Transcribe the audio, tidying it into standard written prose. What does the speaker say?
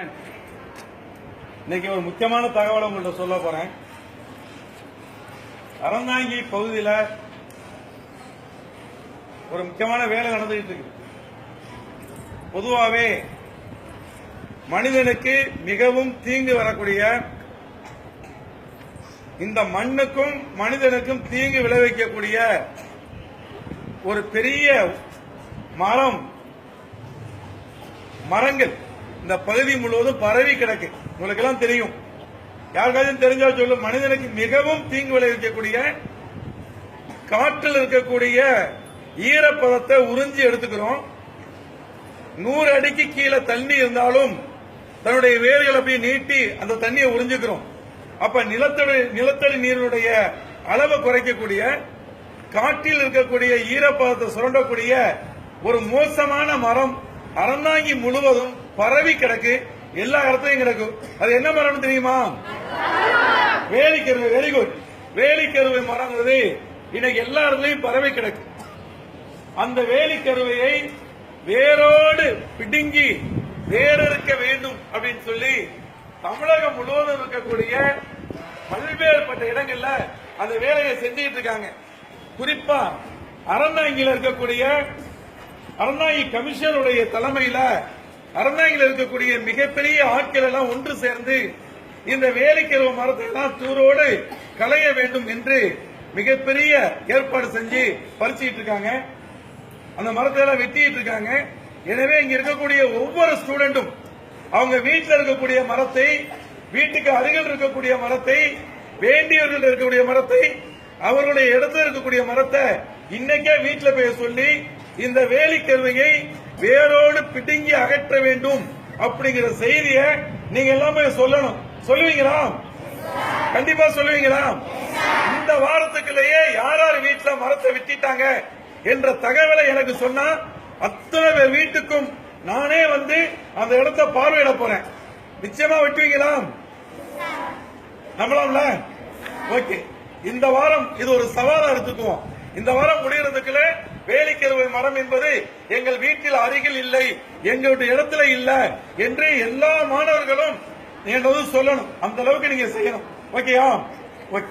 இன்னைக்கு ஒரு முக்கியமான தகவலை உங்கள்கிட்ட சொல்ல போறேன். அறந்தாங்கி பகுதியில் ஒரு முக்கியமான வேலை நடந்துகிட்டு இருக்கு. பொதுவாகவே மனிதனுக்கு மிகவும் தீங்கு வரக்கூடிய இந்த மண்ணுக்கும் மனிதனுக்கும் தீங்கு விளைவிக்கக்கூடிய ஒரு பெரிய மரங்கள் இந்த பகுதி முழுவதும் பரவி கிடக்கு. உங்களுக்கு எல்லாம் தெரியும், யாருக்காச்சும் தெரிஞ்சா சொல்லும். மனிதனுக்கு மிகவும் தீங்கு விளைவிக்கக்கூடிய காற்றில் இருக்கக்கூடிய ஈரப்பதத்தை உறிஞ்சி எடுத்துக்கிறோம். 100 அடிக்கு கீழே தண்ணி இருந்தாலும் தன்னுடைய வேர்களை போய் நீட்டி அந்த தண்ணியை உறிஞ்சுக்கிறோம். அப்ப நிலத்தடி நீருடைய அளவை குறைக்கக்கூடிய, காற்றில் இருக்கக்கூடிய ஈரப்பதத்தை சுரண்டக்கூடிய ஒரு மோசமான மரம் அறந்தாங்கி முழுவதும் பரவி கிடக்கு. எல்லா இடத்துலையும் கிடக்கு. அது என்ன மரம் தெரியுமா? வேலிக்கருவை. Very good. வேலிக்கருவை மரங்கிறது இன்னைக்கு எல்லா இடத்துலையும் பரவி கிடக்கு. அந்த வேலிக்கருவையை வேரோடு பிடுங்கி வேறறுக்க வேண்டும் அப்படின்னு சொல்லி தமிழகம் முழுவதும் இருக்கக்கூடிய பல்வேறுபட்ட இடங்கள்ல அந்த வேலையை செஞ்சுட்டு இருக்காங்க. குறிப்பா அறந்தாங்கில இருக்கக்கூடிய அறந்தாங்கி கமிஷனுடைய தலைமையில அறந்தாங்கில இருக்கக்கூடிய மிகப்பெரிய ஆட்கள் எல்லாம் ஒன்று சேர்ந்து இந்த வேலிக்கருவை மரத்தை எல்லாம் தூரோடு களைய வேண்டும் என்று மிகப்பெரிய ஏற்பாடு செஞ்சு பறிச்சுட்டு இருக்காங்க. அந்த மரத்தை எல்லாம் வெட்டிட்டு இருக்காங்க. எனவே இங்க இருக்கக்கூடிய ஒவ்வொரு ஸ்டூடெண்டும் அவங்க வீட்டில் இருக்கக்கூடிய மரத்தை, வீட்டுக்கு அருகில் இருக்கக்கூடிய மரத்தை, வேண்டியவர்கள் இருக்கக்கூடிய மரத்தை, அவர்களுடைய இடத்துல இருக்கக்கூடிய மரத்தை இன்னைக்கே வீட்டில் போய் சொல்லி இந்த வேலிக்கருவையை வேரோடு பிடுங்கி அகற்ற வேண்டும் அப்படிங்கிற செய்தியை நீங்க எல்லாமே சொல்லணும். சொல்லுவீங்களா? கண்டிப்பா சொல்லுவீங்களா? இந்த வாரத்துக்குள்ளேயே யார் யார் வீட்டுல மரத்தை வெட்டிட்டாங்க என்ற தகவலை எனக்கு சொன்னா அத்தனை பேர் வீட்டுக்கும் நானே வந்து அந்த இடத்தை பார்வையிட போறேன். நிச்சயமா வெட்டுவீங்களா? நம்பலாம்ல? ஓகே. இந்த வாரம் இது ஒரு சவாலா எடுத்துக்குவோம். இந்த வாரம் முடிகிறதுக்குள்ள வேலிக்கருவை மரம் என்பது எங்கள் வீட்டில் அருகில் இல்லை, எங்களுடைய இடத்துல இல்ல என்று எல்லா மாணவர்களும் சொல்லணும். அந்த அளவுக்கு நீங்க செய்யணும். ஓகேயா? ஓகே.